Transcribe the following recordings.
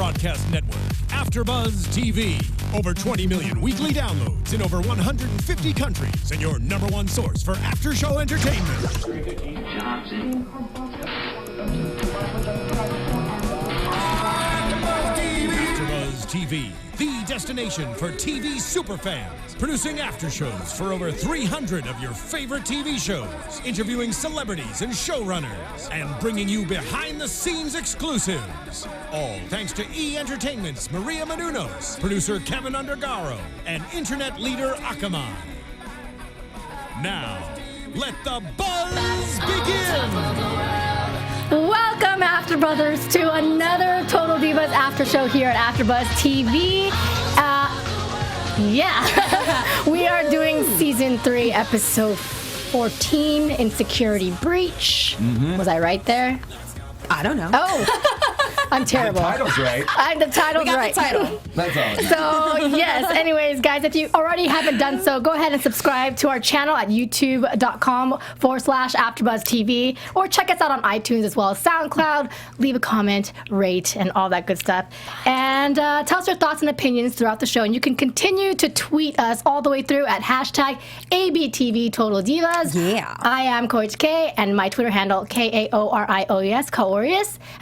broadcast network, AFTERBUZZ TV. Over 20 million weekly downloads in over 150 countries, and your #1 source for after-show entertainment. AFTERBUZZ TV, the destination for TV superfans. Producing after shows for over 300 of your favorite TV shows, interviewing celebrities and showrunners, and bringing you behind-the-scenes exclusives. All thanks to E! Entertainment's Maria Menounos, producer Kevin Undergaro, and internet leader Akamai. Now, let the buzz begin! Welcome, After Brothers, to another Total Divas after show here at AFTERBUZZ TV. We are doing season 3, episode 14, Insecurity Breach. Was I right there? I don't know. Oh, I'm terrible. The title's right. The title's We got right. the title. That's all. So, yes, anyways, guys, if you already haven't done so, go ahead and subscribe to our channel at youtube.com/AfterBuzzTV, or check us out on iTunes as well as SoundCloud. Leave a comment, rate, and all that good stuff. And tell us your thoughts and opinions throughout the show. And you can continue to tweet us all the way through at #ABTV Total Divas. Yeah. I am Kaori Takee, and my Twitter handle, KAORIOES, Kaorius.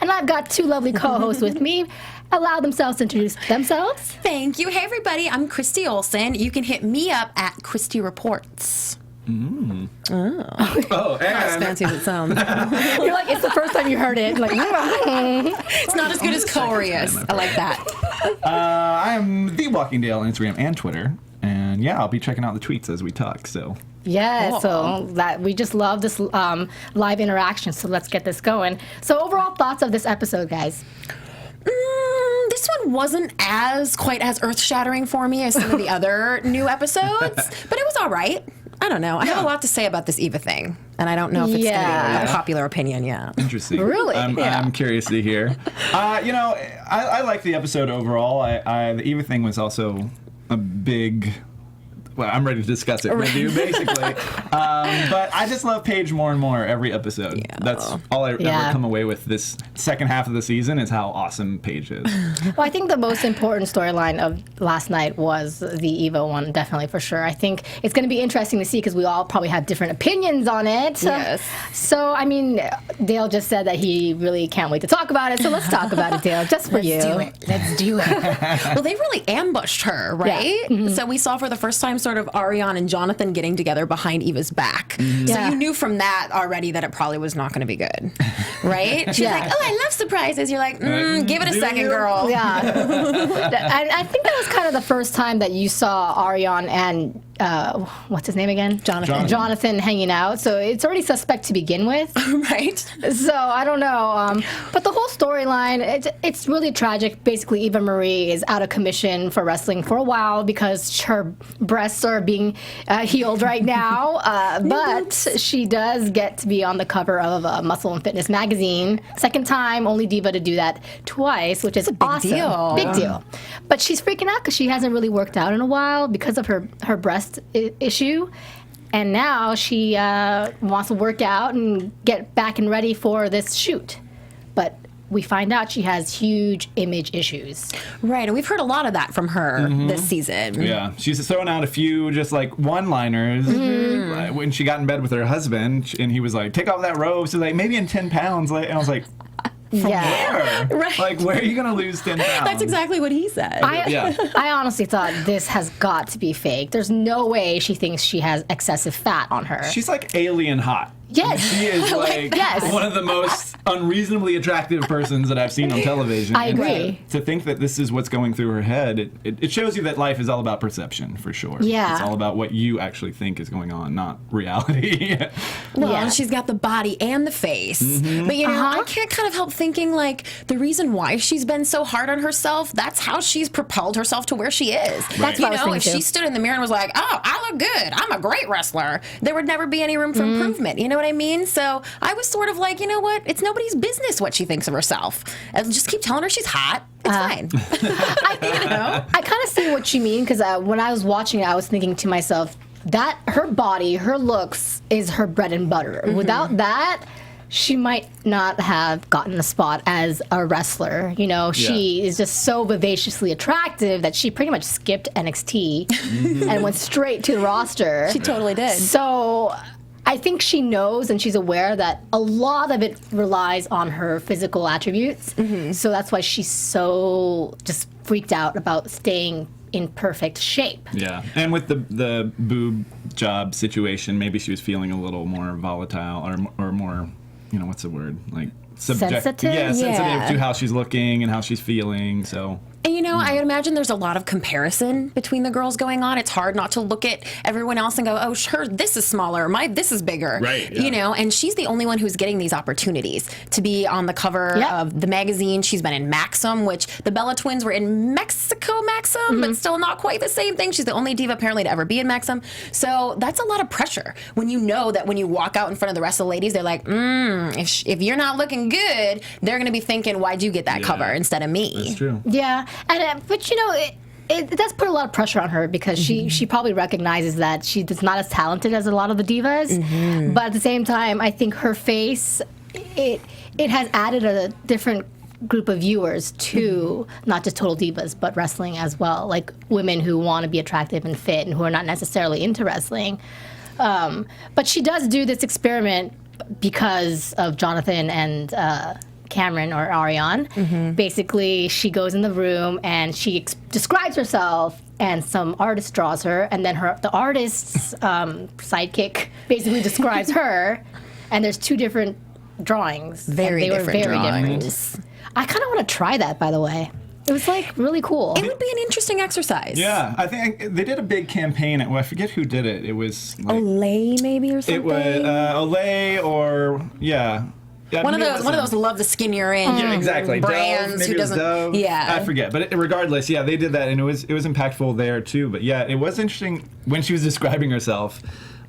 And I've got two lovely co-hosts with me. Allow themselves to introduce themselves. Thank you. Hey, everybody. I'm Christy Olson. You can hit me up at Christy Reports. Oh, Not as and fancy as it sounds. You're like, it's the first time you heard it. Like, It's not as good as Kaorius. I like that. I am The Walking Dale on Instagram and Twitter. And yeah, I'll be checking out the tweets as we talk, so. yeah, so that we just love this live interaction. So let's get this going. So overall thoughts of this episode, guys? This one wasn't quite as earth-shattering for me as some of the other new episodes, but it was all right. I don't know. I have a lot to say about this Eva thing, and I don't know if it's going to be a popular opinion yet. Interesting. Really? I'm curious to hear. I like the episode overall. The Eva thing was also a big... Well, I'm ready to discuss it with you, basically. But I just love Paige more and more every episode. Yeah. That's all I ever come away with this second half of the season is how awesome Paige is. Well, I think the most important storyline of last night was the Eva one, definitely, for sure. I think it's going to be interesting to see because we all probably have different opinions on it. Yes. So, I mean, Dale just said that he really can't wait to talk about it. So let's talk about it, Dale, just for you. Let's do it. Well, they really ambushed her, right? Yeah. So we saw for the first time sort of Ariane and Jonathan getting together behind Eva's back. So Yeah. you knew from that already that it probably was not going to be good, right? She's like, oh, I love surprises. You're like, give it a second, girl. Yeah. And I think that was kind of the first time that you saw Ariane and, what's his name again? Jonathan hanging out. So it's already suspect to begin with. Right? So I don't know. But the whole storyline, it's really tragic. Basically, Eva Marie is out of commission for wrestling for a while because her breasts are being healed right now. But she does get to be on the cover of Muscle and Fitness magazine. Second time, only diva to do that twice, which is awesome. deal. Big deal. But she's freaking out because she hasn't really worked out in a while because of her breast issue. And now she wants to work out and get back and ready for this shoot. But we find out she has huge image issues. Right, and we've heard a lot of that from her this season. Yeah, she's throwing out a few just like one-liners. When she got in bed with her husband, and he was like, "Take off that robe." She's like, "Maybe in 10 pounds." And I was like, Yeah. "Where? Right. Like, where are you gonna lose 10 pounds?" That's exactly what he said. I honestly thought this has got to be fake. There's no way she thinks she has excessive fat on her. She's like alien hot. Yes. She is like Yes. one of the most unreasonably attractive persons that I've seen on television. I And agree. to think that this is what's going through her head, it shows you that life is all about perception, for sure. Yeah. It's all about what you actually think is going on, not reality. Well, Yeah. and she's got the body and the face. But, you know, I can't kind of help thinking, like, the reason why she's been so hard on herself, that's how she's propelled herself to where she is. That's You what I was know, if thinking, she too. stood in the mirror and was like, oh, I look good, I'm a great wrestler, there would never be any room for improvement. You know what I mean? So I was sort of like, you know what? It's nobody's business what she thinks of herself. And just keep telling her she's hot. It's fine. I kind of see what you mean, because when I was watching it, I was thinking to myself, that her body, her looks is her bread and butter. Without that, she might not have gotten a spot as a wrestler. You know, she is just so vivaciously attractive that she pretty much skipped NXT and went straight to the roster. She totally did. So I think she knows and she's aware that a lot of it relies on her physical attributes. So that's why she's so just freaked out about staying in perfect shape. Yeah, and with the boob job situation, maybe she was feeling a little more volatile or more, you know, what's the word? Like Sensitive? Yeah, sensitive Yeah. to how she's looking and how she's feeling. So. And, you know, I imagine there's a lot of comparison between the girls going on. It's hard not to look at everyone else and go, oh, sure, this is smaller. This is bigger. Right, yeah. You know, and she's the only one who's getting these opportunities to be on the cover of the magazine. She's been in Maxim, which the Bella twins were in Mexico Maxim, but still not quite the same thing. She's the only diva apparently to ever be in Maxim. So that's a lot of pressure when you know that when you walk out in front of the rest of the ladies, they're like, if you're not looking good, they're going to be thinking, why'd you get that cover instead of me? That's true. Yeah, and but you know, it does put a lot of pressure on her because she probably recognizes that she's not as talented as a lot of the divas. But at the same time, I think her face, it has added a different group of viewers to not just Total Divas, but wrestling as well. Like women who want to be attractive and fit and who are not necessarily into wrestling. But she does do this experiment because of Jonathan and Cameron or Ariane. Basically, she goes in the room and she describes herself, and some artist draws her, and then the artist's sidekick basically describes her, and there's two different drawings. Very and they different were very drawings. different. I kind of want to try that, by the way. It was like really cool. It would be an interesting exercise. Yeah, I think they did a big campaign. I forget who did it. It was like, Olay maybe or something. it was Olay or yeah. One of those love the skin you're in. Yeah, exactly. Brands Dove, maybe who it was doesn't. Dove. Yeah, I forget. But regardless, yeah, they did that, and it was impactful there too. But yeah, it was interesting when she was describing herself.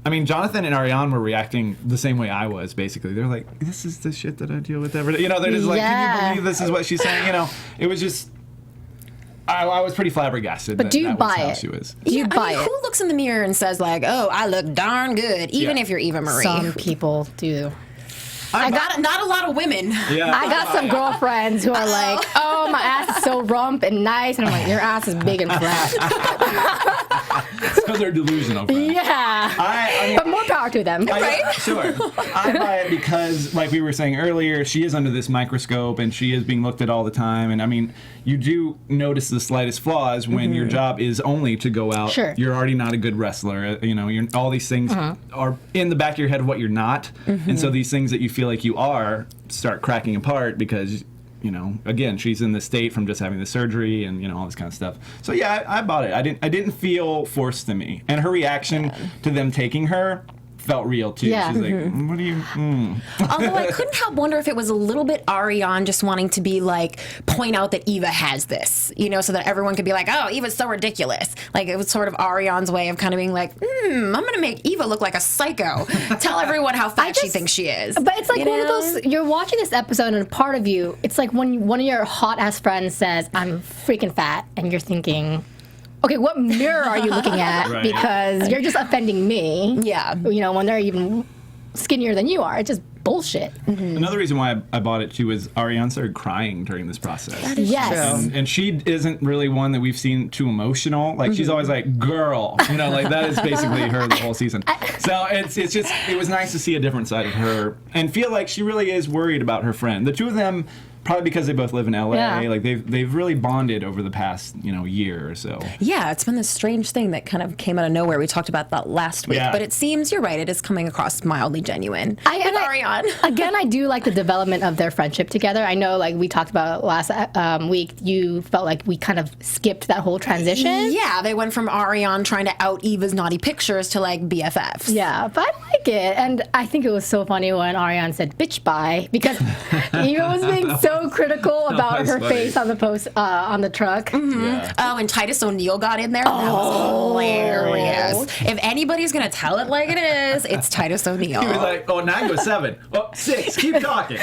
I mean, Jonathan and Ariane were reacting the same way I was. Basically, they're like, "This is the shit that I deal with every day." You know, they're just like, "Can you believe this is what she's saying?" You know, it was just. I was pretty flabbergasted. But do you that buy was how it? She was. Do you buy I mean, it? who looks in the mirror and says like, "Oh, I look darn good," even Yeah. if you're Eva Marie? Some people do. Not a lot of women. Yeah. I got some girlfriends who are like, "Oh, my ass is so rump and nice," and I'm like, "Your ass is big and flat." So they're delusional. Friend. Yeah, I mean, but more power to them. Sure. I buy it because, like we were saying earlier, she is under this microscope and she is being looked at all the time. And I mean, you do notice the slightest flaws when your job is only to go out. Sure. You're already not a good wrestler. You know, all these things are in the back of your head of what you're not. And so these things that you feel like you are start cracking apart because, you know, again, she's in the state from just having the surgery and, you know, all this kind of stuff. So yeah, I bought it. I didn't feel forced to me. And her reaction to them taking her felt real too. Yeah. She's like, what do you Although I couldn't help wonder if it was a little bit Ariane just wanting to be like, point out that Eva has this, you know, so that everyone could be like, oh, Eva's so ridiculous. Like it was sort of Ariane's way of kind of being like, I'm going to make Eva look like a psycho. Tell everyone how fat she thinks she is. But it's like You one of know? those, you're watching this episode and a part of you, it's like when one of your hot ass friends says, "I'm freaking fat," and you're thinking, okay, what mirror are you looking at? Right. Because you're just offending me. Yeah. You know, when they're even skinnier than you are. It's just bullshit. Another reason why I bought it too was Ariane started crying during this process. Yes. And she isn't really one that we've seen too emotional. Like she's always like, "Girl," you know, like that is basically her the whole season. So it was nice to see a different side of her and feel like she really is worried about her friend. The two of them. Probably because they both live in LA, Yeah. like they've really bonded over the past year or so. Yeah, it's been this strange thing that kind of came out of nowhere. We talked about that last week, Yeah. but it seems, you're right, it is coming across mildly genuine with Ariane. Again, I do like the development of their friendship together. I know, like we talked about last week, you felt like we kind of skipped that whole transition. Yeah, they went from Ariane trying to out Eva's naughty pictures to like BFFs. Yeah, but I like it. And I think it was so funny when Ariane said "bitch bye" because Eva was being so critical about that's her funny. face on the post on the truck. Yeah. Oh, and Titus O'Neil got in there. That was hilarious. If anybody's gonna tell it like it is, it's Titus O'Neil. He was like, "Oh, 9 goes 7. Oh, 6. Keep talking.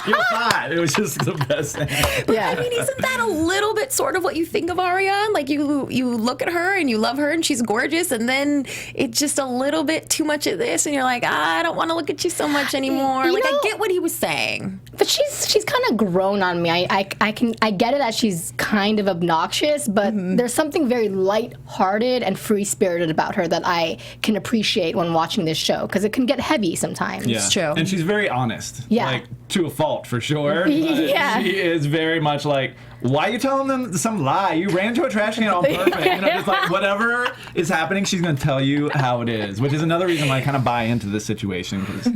You're 5." It was just the best thing. Yeah. I mean, isn't that a little bit sort of what you think of Ariane? Like you look at her and you love her and she's gorgeous, and then it's just a little bit too much of this, and you're like, I don't want to look at you so much anymore. You Like, I know- get what he was saying. But she's kind of grown on me. I get it that she's kind of obnoxious, but there's something very light-hearted and free-spirited about her that I can appreciate when watching this show, because it can get heavy sometimes. Yeah. It's true. And she's very honest. Yeah. Like, to a fault, for sure. Yeah. She is very much like, why are you telling them some lie? You ran into a trash can on purpose. You know, just like, whatever is happening, she's going to tell you how it is, which is another reason why I kind of buy into this situation, because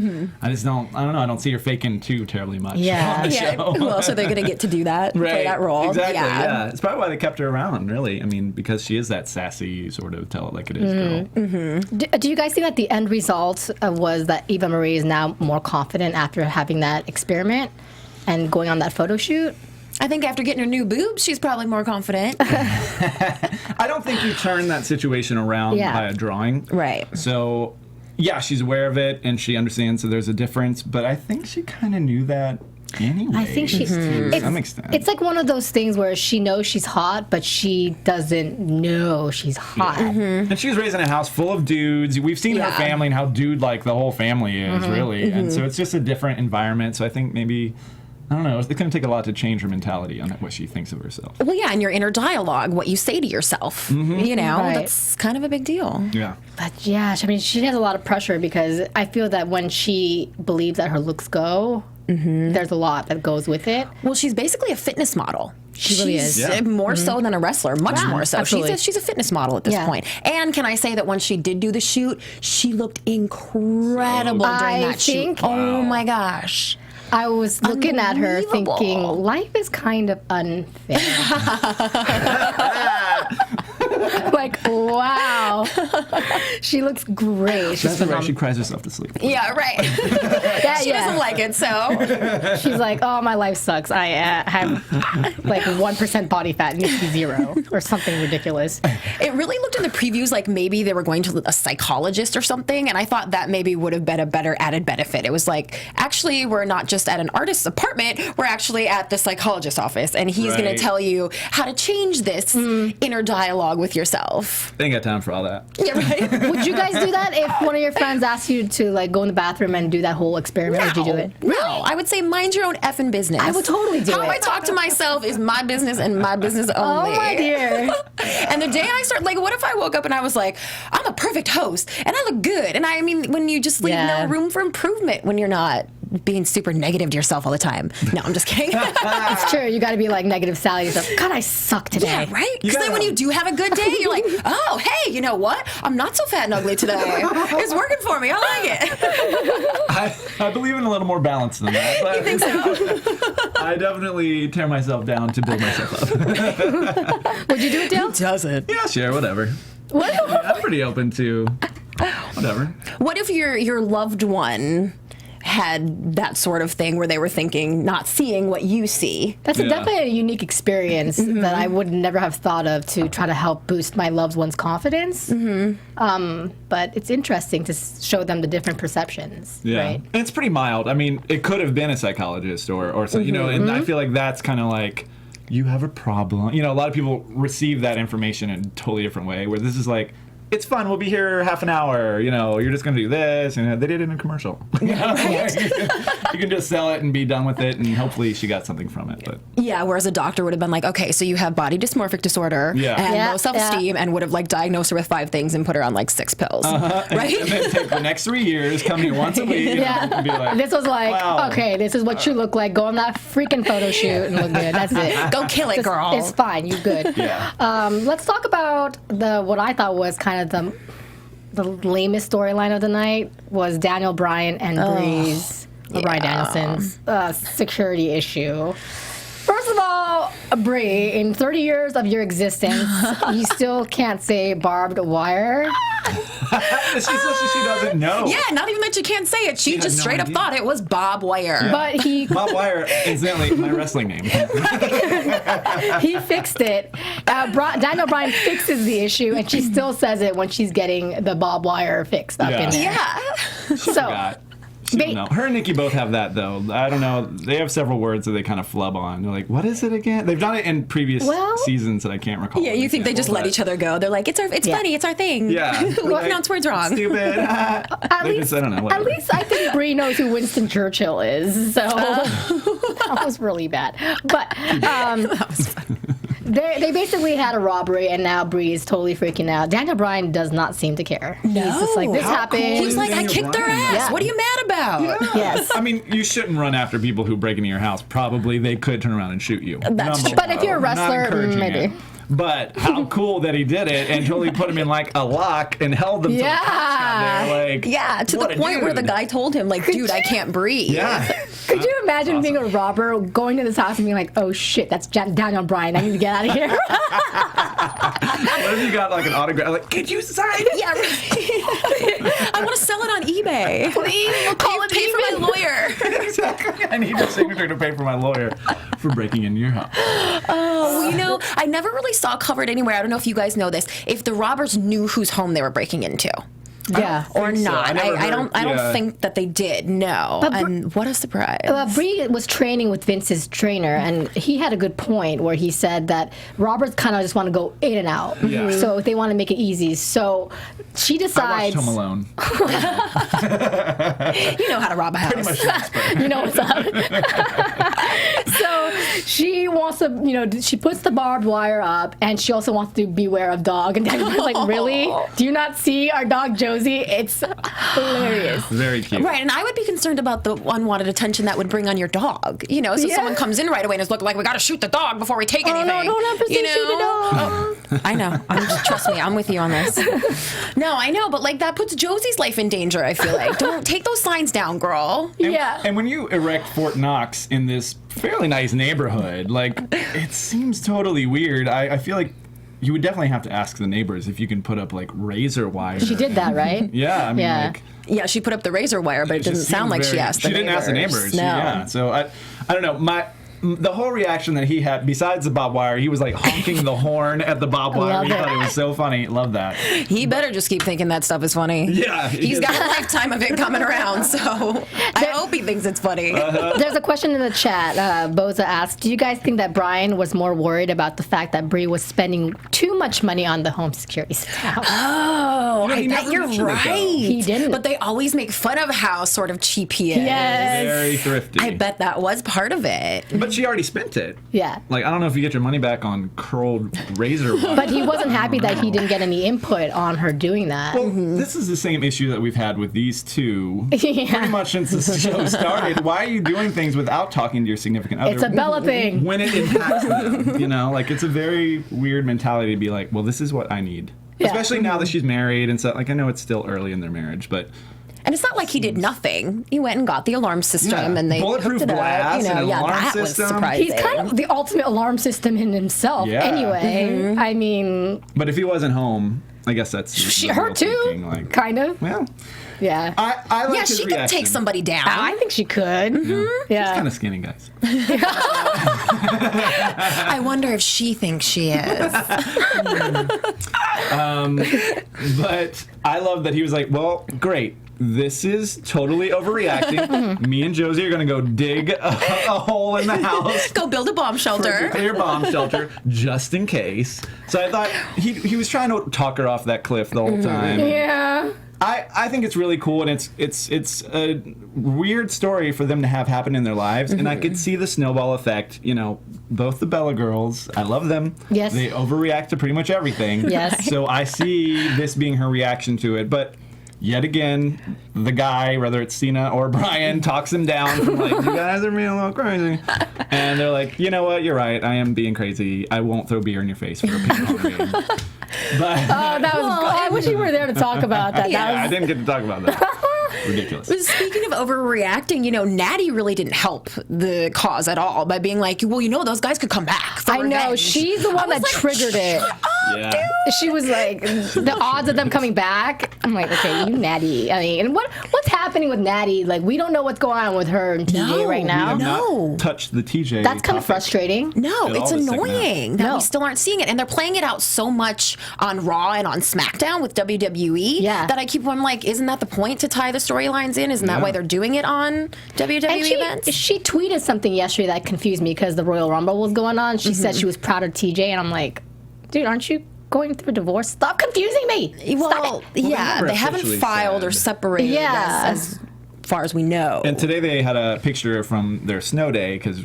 I don't see her faking too terribly much Yeah. on the Yeah, show. who else are they going to get to do that? Play that role? Exactly, Yeah. yeah. It's probably why they kept her around, really. I mean, because she is that sassy, sort of tell it like it is girl. Do you guys think that the end result was that Eva Marie is now more confident after having that experiment and going on that photo shoot? I think after getting her new boobs, she's probably more confident. I don't think you turn that situation around Yeah. by a drawing. Right. So, yeah, she's aware of it and she understands that there's a difference, but I think she kind of knew that anyway. I think she's to some extent. It's like one of those things where she knows she's hot, but she doesn't know she's hot. And she was raised in a house full of dudes. We've seen Yeah. her family and how dude-like the whole family is, really. And so it's just a different environment. So I think maybe, I don't know, it's going to take a lot to change her mentality on what she thinks of herself. Well, yeah, and your inner dialogue, what you say to yourself, you know, Right. that's kind of a big deal. Yeah. But yeah, I mean, she has a lot of pressure because I feel that when she believes that her looks go, there's a lot that goes with it. Well, she's basically a fitness model. She really is. Yeah. More so than a wrestler, much more so. absolutely. She's a fitness model at this Yeah. point. And can I say that when she did do the shoot, she looked incredible during I that think- shoot. Oh my gosh. I was looking at her Unbelievable. thinking, life is kind of unfair. Like, wow. She looks great. She's That's right. phenomenal. She cries herself to sleep. Yeah, right. Yeah, She doesn't like it, so. She's like, oh, my life sucks. I have like 1% body fat. It needs to be 0 or something ridiculous. It really looked in the previews like maybe they were going to a psychologist or something, and I thought that maybe would have been a better added benefit. It was like, actually, we're not just at an artist's apartment, we're actually at the psychologist's office, and he's going Right. to tell you how to change this inner dialogue with yourself. They ain't got time for all that. Yeah, right? Would you guys do that if one of your friends asked you to like go in the bathroom and do that whole experiment? Would you do it? No, I would say mind your own effing business. I would totally do How it. I talk to myself is my business and my business only. Oh my dear. And the day I start, like, what if I woke up and I was like, I'm a perfect host and I look good? And I mean, when you just leave Yeah. no room for improvement when you're not being super negative to yourself all the time. No, I'm just kidding. It's true. You got to be like negative Sally. Yourself. God, I suck today. Yeah, right? Because then when you do have a good day, you're like, oh, hey, you know what? I'm not so fat and ugly today. It's working for me. I like it. I believe in a little more balance than that. But You think so? I definitely tear myself down to build myself up. Would you do it, Dale? Doesn't. Yeah, sure, whatever. What? I'm pretty open to whatever. What if your loved one had that sort of thing where they were thinking, not seeing what you see? That's Yeah. definitely a unique experience that I would never have thought of to try to help boost my loved one's confidence. But it's interesting to show them the different perceptions, Yeah, right? and it's pretty mild. I mean, it could have been a psychologist or something, you know. And I feel like that's kind of like, you have a problem. You know, a lot of people receive that information in a totally different way. Where this is like, it's fun. We'll be here half an hour. You know, you're just going to do this. And they did it in a commercial. You can just sell it and be done with it. And hopefully she got something from it. But Yeah, whereas a doctor would have been like, okay, so you have body dysmorphic disorder Yeah. and Yeah, low self-esteem, and would have like diagnosed her with 5 things and put her on like 6 pills, right? and then take the next 3 years, come here once a week, you know, and be like, This was like, wow. okay, this is what you look like. Go on that freaking photo shoot and look good. That's it. Go kill it, girl. It's fine. You're good. Yeah. Let's talk about what I thought was kind of the lamest storyline of the night was Daniel Bryan and Bree's, Bryan Danielson's security issue. First of all, Bree, in 30 years of your existence, you still can't say barbed wire. she says she doesn't know. Yeah, not even that you can't say it. She had just no straight up idea. thought it was Bob Wire. But he Bob Wire, incidentally, my wrestling name. he fixed it. Daniel Bryan fixes the issue, and she still says it when she's getting the barbed wire fixed up in there. Yeah. So Forgot. No, her and Nikki both have that though. I don't know. They have several words that they kind of flub on. They're like, "What is it again?" They've done it in previous seasons that I can't recall. Yeah, you think they just let each other go? They're like, "It's funny, it's our thing." Yeah, we pronounce words wrong. Stupid. At least, I don't know. Whatever. At least I think Bree knows who Winston Churchill is. So that was really bad. But That was fun. they basically had a robbery, and now Bree is totally freaking out. Daniel Bryan does not seem to care. No. He's just like, this How happened. cool He's like, I Daniel kicked their Bryan. ass. Yeah. What are you mad about? Yes. I mean, you shouldn't run after people who break into your house. Probably they could turn around and shoot you. That's true. But if you're a Not wrestler, encouraging maybe. it. But how cool that he did it and totally put him in like a lock and held them to the cops down there. Like, Yeah, to what the a point where the dude. guy told him, like, dude, I can't breathe. Yeah. Could you imagine being a robber, going to this house and being like, oh shit, that's Daniel Bryan. I need to get out of here. What if you got like an autograph? Like, could you sign it? Yeah, right. I want to sell it on eBay. Please, we'll call it Pay for my lawyer. Exactly. I need your signature to pay for my lawyer for breaking into your house. Oh, you know, I never really saw covered anywhere. I don't know if you guys know this. If the robbers knew whose home they were breaking into. Yeah. Or think so. not. I never I don't heard- think that they did. No. But and what a surprise. Bree was training with Vince's trainer, and he had a good point where he said that robbers kind of just want to go in and out. Yeah. So they want to make it easy. So she I decides. watched Home Alone. You know how to rob a house. Pretty much an expert. You know what's up. So she wants to, she puts the barbed wire up, and she also wants to beware of dog. And Daniel's like, really? Do you not see our dog Josie? It's hilarious. Very cute. Right, and I would be concerned about the unwanted attention that would bring on your dog. You know, so Yeah. someone comes in right away and is looking like, we got to shoot the dog before we take anything. No, don't ever say shoot the dog. I know. Trust me, I'm with you on this. No, I know, but like that puts Josie's life in danger, I feel like. Don't take those signs down, girl. And, Yeah. And when you erect Fort Knox in this fairly nice neighborhood, like, it seems totally weird. I feel like you would definitely have to ask the neighbors if you can put up, like, razor wire. She did that, right? Yeah, I mean, Yeah. like... Yeah, she put up the razor wire, but it just didn't sound like seems she very- asked the neighbors. She didn't ask the neighbors. No. Yeah, so I don't know. The whole reaction that he had, besides the barbed wire, he was like honking the horn at the barbed wire. Love He it. thought it was so funny. Love that. He better just keep thinking that stuff is funny. Yeah. He's got a lifetime of it coming around, so I hope he thinks it's funny. There's a question in the chat. Boza asked, do you guys think that Brian was more worried about the fact that Bree was spending too much money on the home security staff? Oh, he I bet never you're mentioned it, though. right. He didn't. But they always make fun of how sort of cheap he is. Yes. Very thrifty. I bet that was part of it. But she already spent it. Yeah. Like, I don't know if you get your money back on curled razor wire. But he wasn't happy that he didn't get any input on her doing that. Well, this is the same issue that we've had with these two Yeah. pretty much since the show started. Why are you doing things without talking to your significant other? It's a Bella thing. When it impacts them, you know, like, it's a very weird mentality to be like, well, this is what I need. Yeah. Especially now that she's married and stuff. Like, I know it's still early in their marriage, but And it's not like he did nothing. He went and got the alarm system Yeah. and they Bulletproof hooked it glass up. You know, and yeah, alarm that system. was surprising. He's kind of the ultimate alarm system in himself, Yeah. anyway. I mean, but if he wasn't home, I guess that's the her real too, thinking, like, kind of. well, Yeah. I like yeah, his she could reaction. take somebody down. I think she could. Yeah. Kind of skinny, guys. I wonder if she thinks she is. But I love that he was like, well, great. This is totally overreacting. Me and Josie are going to go dig a hole in the house. Go build a bomb For a shelter. nuclear bomb shelter, just in case. So I thought he was trying to talk her off that cliff the whole time. Yeah. I think it's really cool, and it's a weird story for them to have happen in their lives, and I could see the snowball effect. You know, both the Bella girls, I love them. Yes. They overreact to pretty much everything. Yes. So I see this being her reaction to it, but yet again, the guy, whether it's Cena or Brian, talks him down from like, you guys are being a little crazy. And they're like, you know what, you're right, I am being crazy. I won't throw beer in your face for a ping pong game. But Oh, that was. I wish you were there to talk about that. yeah, That I was. didn't get to talk about that. Ridiculous. Speaking of overreacting, you know, Natty really didn't help the cause at all by being like, well, you know, those guys could come back. For I know revenge. she's the one I was that like, triggered it. Shut Yeah. She was like, the odds of them coming back. I'm like, okay, you Natty. I mean, and what's happening with Natty? Like, we don't know what's going on with her and TJ right We now. have No. not touched the TJ. That's kind of topic. frustrating. No, At it's all this annoying that No. we still aren't seeing it. And they're playing it out so much on Raw and on SmackDown with WWE Yeah. that I'm like, isn't that the point to tie the storylines in? Isn't that Yeah. why they're doing it on WWE And events? she tweeted something yesterday that confused me because the Royal Rumble was going on. She said she was proud of TJ, and I'm like, dude, aren't you going through a divorce? Stop confusing me. Well, Stop it. yeah, never they haven't officially filed or said. separated Yeah. as far as we know. And today they had a picture from their snow day because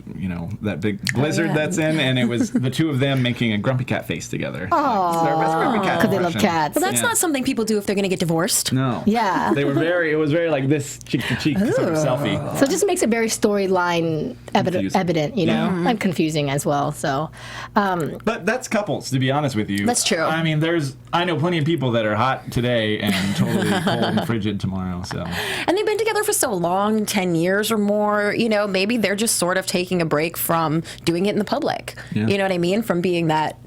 that big blizzard that's in, and it was the two of them making a grumpy cat face together. Oh, their best grumpy cat Because they love impression. cats. Well, that's Yeah. not something people do if they're going to get divorced. No. Yeah. They were very. It was very like this cheek to cheek sort of selfie. So it just makes it very storyline Confusing. evident, and confusing as well. So, But that's couples, to be honest with you. That's true. I mean, I know plenty of people that are hot today and totally cold and frigid tomorrow. So And they've been together for so long, 10 years or more, maybe they're just sort of taking a break from doing it in the public. Yeah. You know what I mean? From being that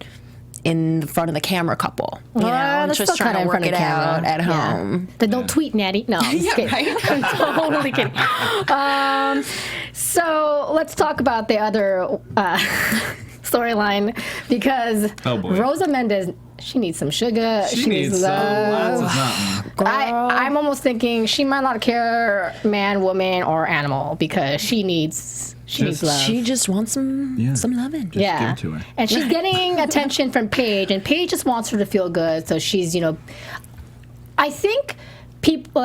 in the front of the camera couple. And that's just still trying kinda to in work front it of camera. out at Yeah. home. Then don't tweet, Natty. No, I'm just Yeah, kidding. right? I'm totally kidding. So let's talk about the other storyline because Oh, boy. Rosa Mendez, she needs some sugar. she needs love. lots of something. I'm almost thinking she might not care man, woman, or animal because she needs love. She just wants some loving. yeah. give it to her. And she's getting attention from Paige, and Paige just wants her to feel good. So she's, I think people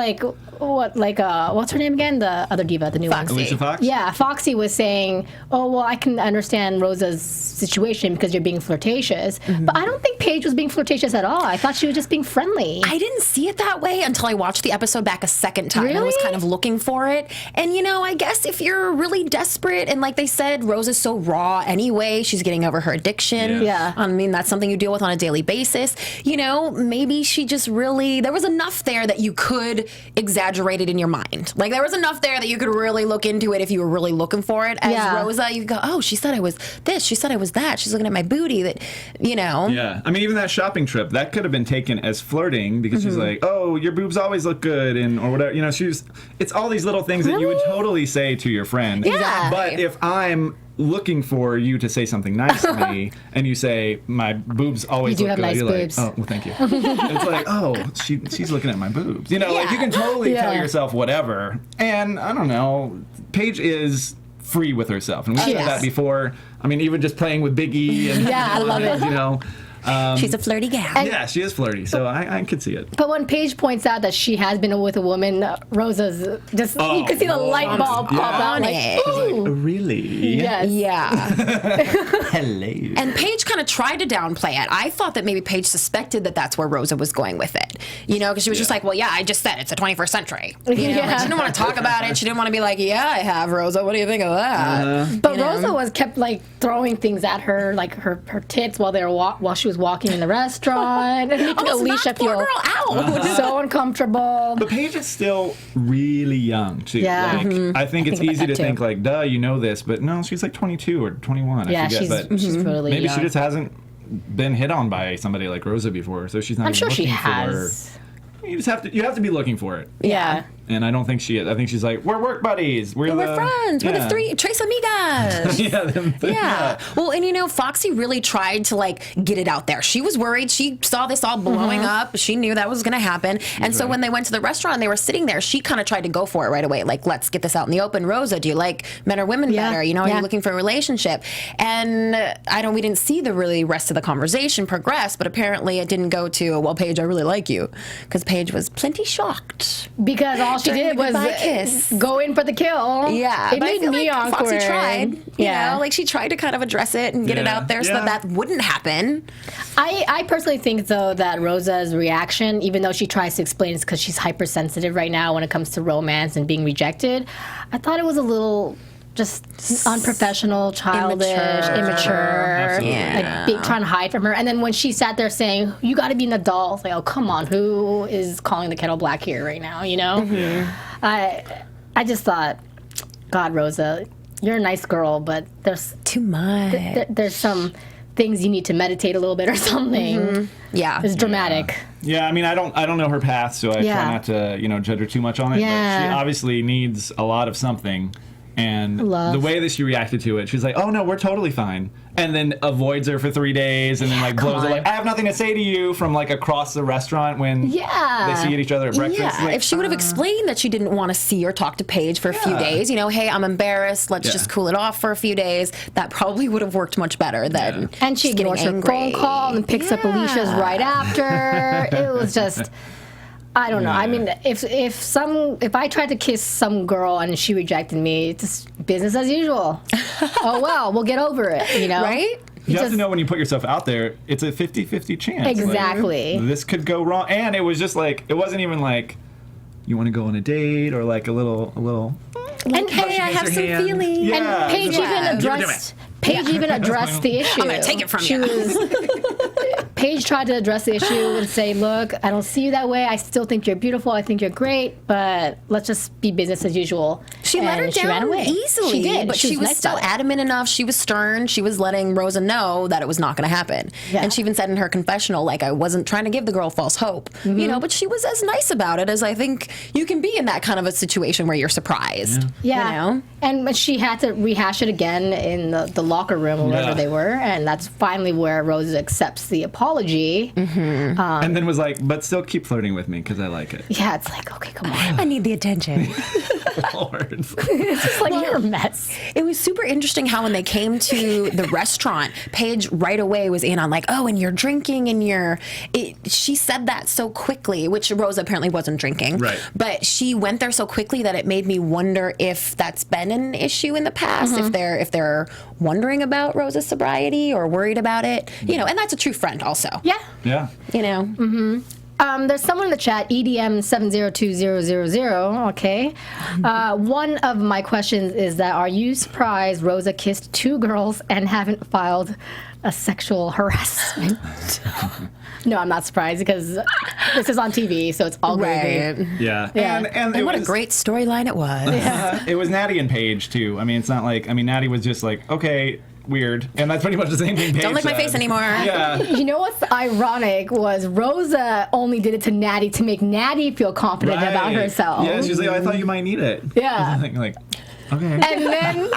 what's her name again? The other diva, the new one. Alicia Fox? Yeah, Foxy was saying, oh, well, I can understand Rosa's situation because you're being flirtatious. But I don't think Paige was being flirtatious at all. I thought she was just being friendly. I didn't see it that way until I watched the episode back a second time. I was Really? kind of looking for it. And, I guess if you're really desperate, and like they said, Rose is so raw anyway, she's getting over her addiction. Yeah. I mean, that's something you deal with on a daily basis. Maybe she just really, there was enough there that you could exaggerate it in your mind. Like, there was enough there that you could really look into it if you were really looking for it. As Yeah. Rosa, you go, oh, she said I was this, she said I was that, she's looking at my booty, that, Yeah, I mean, even that shopping trip, that could have been taken as flirting because she's like, "Oh, your boobs always look good," or whatever. It's all these little things that you would totally say to your friend. Yeah. But if I'm looking for you to say something nice to me, and you say my boobs always You do look have good, nice you're boobs. like, "Oh, well, thank you." It's like, "Oh, she's looking at my boobs." Like you can totally tell Yeah. yourself whatever. And I don't know, Paige is free with herself, and we said Yes. that before. I mean, even just playing with Big E, and Yeah, I love it. she's a flirty gal. Yeah, she is flirty, so I could see it. But when Paige points out that she has been with a woman, Rosa's just, you can see the light bulb pop out. Like, it. ooh. Really? Yes. Yeah. Hello. And Paige kind of tried to downplay it. I thought that maybe Paige suspected that that's where Rosa was going with it. Because she was just like, well, yeah, I just said it's the 21st century. Like, she didn't want to talk about it. She didn't want to be like, yeah, I have, Rosa. What do you think of that? But Rosa kept like throwing things at her, like her tits while while she was walking in the restaurant, and making Almost Alicia knocked poor feel girl out. so uncomfortable. But Paige is still really young, too. Yeah. Like, I think it's about easy that to too. think, like, duh, you know this. But no, she's like 22 or 21, Yeah, I forget. But she's really maybe young. she just hasn't been hit on by somebody like Rosa before, so she's not I'm even sure she looking has. for... You have to be looking for it. Yeah. And I don't think she is. I think she's like, we're work buddies. We're friends. We're the Yeah. three Tres Amigas. Yeah, Yeah. Well, and Foxy really tried to get it out there. She was worried. She saw this all blowing up. She knew that was going to happen. And so right. when they went to the restaurant and they were sitting there, she kind of tried to go for it right away. Like, let's get this out in the open. Rosa, do you like men or women Yeah. better? Are Yeah. you looking for a relationship? And we didn't see the really rest of the conversation progress, but apparently it didn't go to, well, Paige, I really like you. Because Paige was plenty shocked. Because all she During did the was goodbye kiss. go in for the kill. Yeah, It but I made feel me like awkward. Foxy tried. She tried to kind of address it and get it Yeah. out there so Yeah. that wouldn't happen. I personally think, though, that Rosa's reaction, even though she tries to explain it's because she's hypersensitive right now when it comes to romance and being rejected, I thought it was a little just unprofessional, childish, immature, Absolutely. like trying to hide from her. And then when she sat there saying, "You got to be an adult," it's like, oh, come on, who is calling the kettle black here right now? I just thought, God, Rosa, you're a nice girl, but there's Too much. there's some things you need to meditate a little bit or something. Yeah. It's dramatic. Yeah, I mean, I don't know her path, so I try not to, judge her too much on it. Yeah. But she obviously needs a lot of something. And Love. the way that she reacted to it, she's like, "Oh no, we're totally fine," and then avoids her for 3 days, and then like blows her like, "I have nothing to say to you" from like across the restaurant when they see each other at breakfast. Yeah, Like, if she would have explained that she didn't want to see or talk to Paige for a few days, hey, I'm embarrassed, let's just cool it off for a few days, that probably would have worked much better than And she ignores her phone call and picks up Alicia's right after. It was just... I don't know. I mean, if I tried to kiss some girl and she rejected me, it's just business as usual. Oh well, we'll get over it, Right? You have to know when you put yourself out there, it's a 50-50 chance. Exactly. Like, this could go wrong. And it was just like, it wasn't even like, you want to go on a date or like a little. And hey, I have some feelings. Yeah. And Paige even addressed the issue. I'm going to take it from you. Paige tried to address the issue and say, look, I don't see you that way. I still think you're beautiful. I think you're great, but let's just be business as usual. She let her she ran down away. easily. She did. But she was nice still about it. adamant enough. She was stern. She was letting Rosa know that it was not going to happen. Yeah. And she even said in her confessional, like, I wasn't trying to give the girl false hope. But she was as nice about it as I think you can be in that kind of a situation where you're surprised. Yeah. And she had to rehash it again in the locker room or wherever they were. And that's finally where Rosa accepts the apology. And then was like, but still keep flirting with me because I like it. Yeah, it's like, okay, come on. I need the attention. Lord. It's just like, you're a mess. It was super interesting how when they came to the restaurant, Paige right away was in on like, oh, and you're drinking and she said that so quickly, which Rosa apparently wasn't drinking. Right. But she went there so quickly that it made me wonder if that's been an issue in the past, if they're wondering about Rosa's sobriety or worried about it, and that's a true friend also. Yeah. Yeah. There's someone in the chat, EDM702000. Okay. One of my questions is that, are you surprised Rosa kissed 2 girls and haven't filed a sexual harassment? No, I'm not surprised because this is on TV, so it's all gravy. Yeah. And what a great storyline it was. It was Natty and Paige, too. I mean, it's not like, Natty was just like, okay, weird. And that's pretty much the same thing Paige Don't lick my said. face anymore. Yeah. You know what's ironic was Rosa only did it to Natty to make Natty feel confident about herself. Yeah, she's like, oh, I thought you might need it. Yeah. like, okay. And then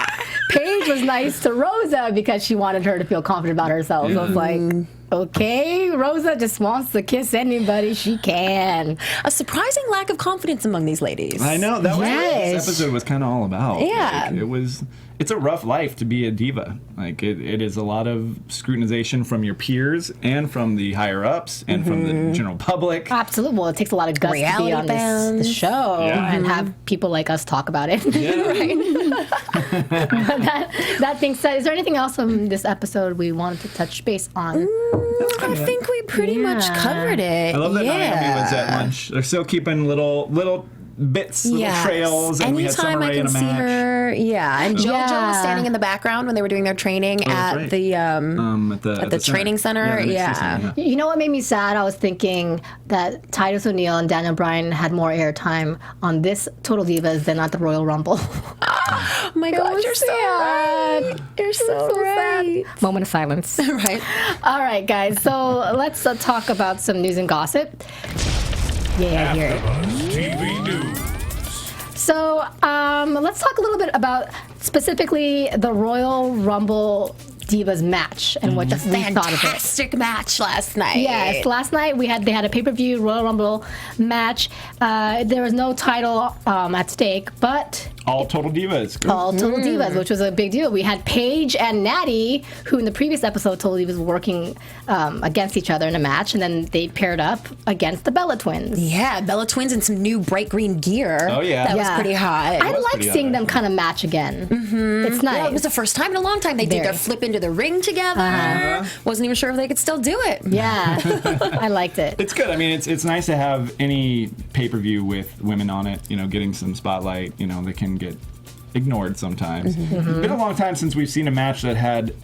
Paige was nice to Rosa because she wanted her to feel confident about herself. So it's like, okay, Rosa just wants to kiss anybody she can. A surprising lack of confidence among these ladies. I know. That was what Yes. this episode was kind of all about. Yeah. Like, it's a rough life to be a diva. Like, it is a lot of scrutinization from your peers and from the higher-ups and from the general public. Absolutely. Well, it takes a lot of guts to be Reality on this bands. show and have people like us talk about it. That being said, is there anything else from this episode we wanted to touch base on? I think we pretty much covered it. I love that yeah. Naomi was at lunch. They're still keeping little bits, little trails, and we had Anytime Summer I Rae in can a see match. her, and JoJo was standing in the background when they were doing their training at right. the At the training center. the Yeah. center, You know what made me sad? I was thinking that Titus O'Neil and Daniel Bryan had more airtime on this Total Divas than at the Royal Rumble. Oh my God, was you're so sad. right. You're so right. Moment of silence. Right. All right, guys. So let's talk about some news and gossip. Yeah, I hear it. AFTERBUZZ TV News. So let's talk a little bit about specifically the Royal Rumble Divas match and what we thought of it. Fantastic match last night. Yes, last night they had a pay-per-view Royal Rumble match. There was no title at stake, but All Total Divas. all Total Divas, which was a big deal. We had Paige and Natty, who in the previous episode Total Divas were working against each other in a match, and then they paired up against the Bella Twins. Yeah, Bella Twins in some new bright green gear. Oh, yeah. That was Yeah. pretty hot. I like pretty seeing hot, them kind of match again. It's nice. Yeah, it was the first time in a long time they did Very. their flip into the ring together. Wasn't even sure if they could still do it. Yeah, I liked it. It's good. I mean, it's nice to have any pay-per-view with women on it, getting some spotlight, that can get ignored sometimes. It's been a long time since we've seen a match that had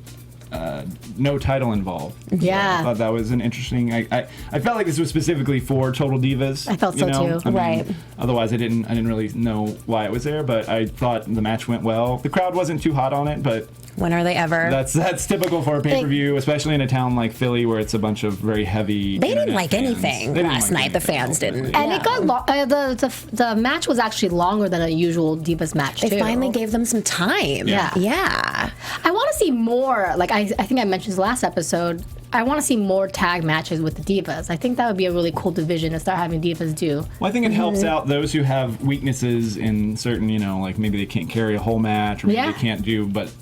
no title involved. Yeah. I thought that was an interesting. I felt like this was specifically for Total Divas. I felt so too. I mean, Right. Otherwise, I didn't really know why it was there, but I thought the match went well. The crowd wasn't too hot on it, but When are they ever? that's typical for a pay-per-view, especially in a town like Philly where it's a bunch of very heavy. They didn't internet like fans. anything They didn't last like night. The anything, fans didn't. ultimately. And it got the match was actually longer than a usual Divas match They too. finally gave them some time. Yeah. Yeah. I want to see more. Like I think I mentioned this last episode. I want to see more tag matches with the Divas. I think that would be a really cool division to start having Divas do. Well, I think it helps out those who have weaknesses in certain, like maybe they can't carry a whole match, or maybe they can't do but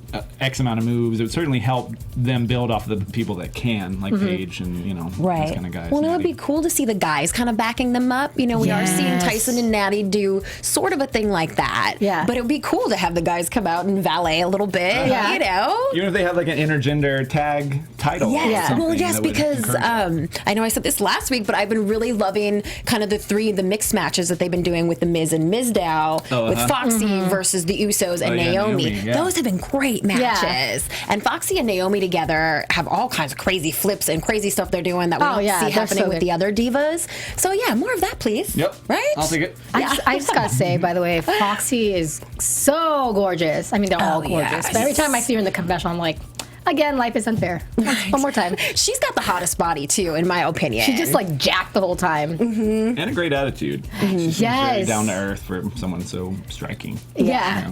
X amount of moves. It would certainly help them build off of the people that can, like Paige and Right. those kind of guys. Well, it would Natty. be cool to see the guys kind of backing them up. We are seeing Tyson and Natty do sort of a thing like that. Yeah. But it would be cool to have the guys come out and valet a little bit. Yeah. Even if they had like an intergender tag title. Yes. or Yeah. something Well, yes, that would because encourage it. I know I said this last week, but I've been really loving kind of the mixed matches that they've been doing with the Miz and Mizdow, with Foxy versus the Usos and Naomi. Naomi, yeah. Those have been great matches. And Foxy and Naomi together have all kinds of crazy flips and crazy stuff they're doing that we don't see they're happening so with good. the other divas. So yeah, more of that, please. Yep. Right? I'll take it. I just gotta say, by the way, Foxy is so gorgeous. I mean, they're all gorgeous. yes. But every time I see her in the confessional, I'm like, again, life is unfair. One more time. She's got the hottest body too, in my opinion. She just like jacked the whole time. And a great attitude. She seems very Yes. down to earth for someone so striking. Yeah,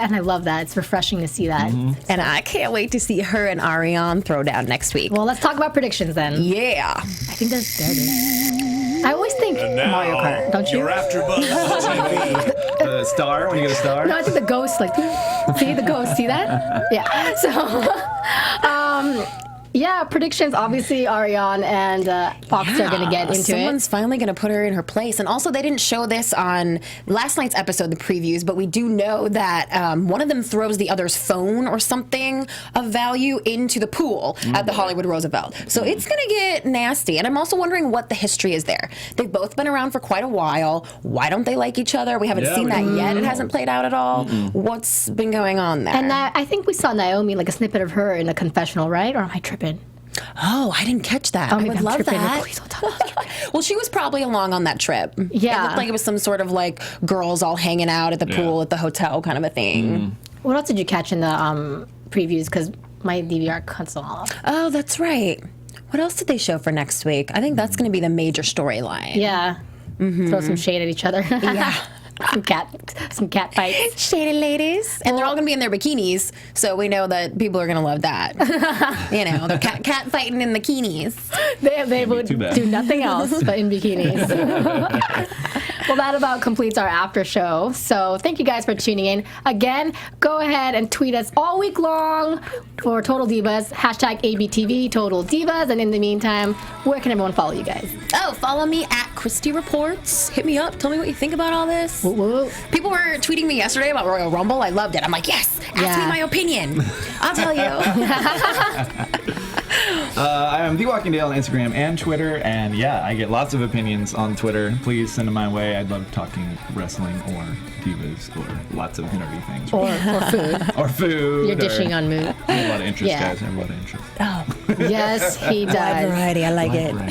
and I love that. It's refreshing to see that. and I can't wait to see her and Ariane throw down next week. Well, let's talk about predictions then. Yeah. I think there it is. I always think Mario Kart, don't you? Your AfterBuzz TV. The star, when you get a star. No, I think the ghost, like, see the ghost, see that? Yeah. So, yeah, predictions. Obviously, Ariane and Fox are going to get into Someone's it. finally going to put her in her place. And also, they didn't show this on last night's episode, the previews, but we do know that one of them throws the other's phone or something of value into the pool at the Hollywood Roosevelt. So it's going to get nasty. And I'm also wondering what the history is there. They've both been around for quite a while. Why don't they like each other? We haven't seen that yet. It hasn't played out at all. What's been going on there? And I think we saw Naomi, like a snippet of her in a confessional, right? Or am I tripping? Oh, I didn't catch that. I maybe would I'm love tripping. that. Please don't tell me I'm tripping. Well, she was probably along on that trip. Yeah. It looked like it was some sort of like girls all hanging out at the pool at the hotel kind of a thing. What else did you catch in the previews? Because my DVR cuts off. Oh, that's right. What else did they show for next week? I think that's going to be the major storyline. Yeah. Throw some shade at each other. Yeah. some cat fights. Shady ladies. And they're all going to be in their bikinis, so we know that people are going to love that. They're cat fighting in bikinis. They would too bad. do nothing else but in bikinis. Well, that about completes our after show. So thank you guys for tuning in. Again, go ahead and tweet us all week long for Total Divas, hashtag ABTV Total Divas. And in the meantime, where can everyone follow you guys? Oh, follow me at Christy Reports. Hit me up. Tell me what you think about all this. Woo. People were tweeting me yesterday about Royal Rumble. I loved it. I'm like, yes, ask me my opinion. I'll tell you. I am The Walking Dale on Instagram and Twitter, and yeah, I get lots of opinions on Twitter. Please send them my way. I'd love talking wrestling or divas or lots of nerdy things. Or food. Or food. You're dishing or, on mood. I have a lot of interest, Yeah. guys. I have a lot of interest. Yes, he does. Variety, I like it. Right.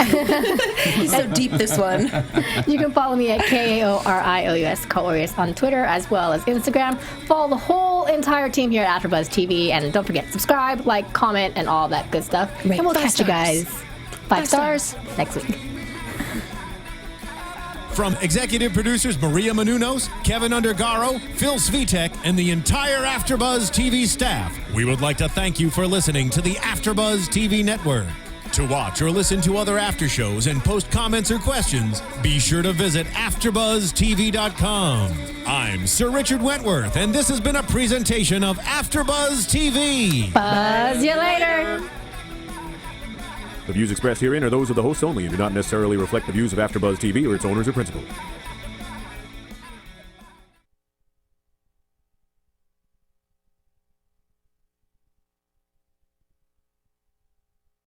So deep, this one. You can follow me at KAORIOUS, Kaorius, on Twitter as well as Instagram. Follow the whole entire team here at AfterBuzz TV, and don't forget, subscribe, like, comment, and all that good stuff. Right, And we'll 5 catch you stars. guys 5 stars next week. From executive producers Maria Menounos, Kevin Undergaro, Phil Svitek, and the entire AfterBuzz TV staff, we would like to thank you for listening to the AfterBuzz TV network. To watch or listen to other after shows and post comments or questions, be sure to visit AfterBuzzTV.com. I'm Sir Richard Wentworth, and this has been a presentation of AfterBuzz TV. Buzz you later. The views expressed herein are those of the hosts only and do not necessarily reflect the views of AfterBuzz TV or its owners or principals.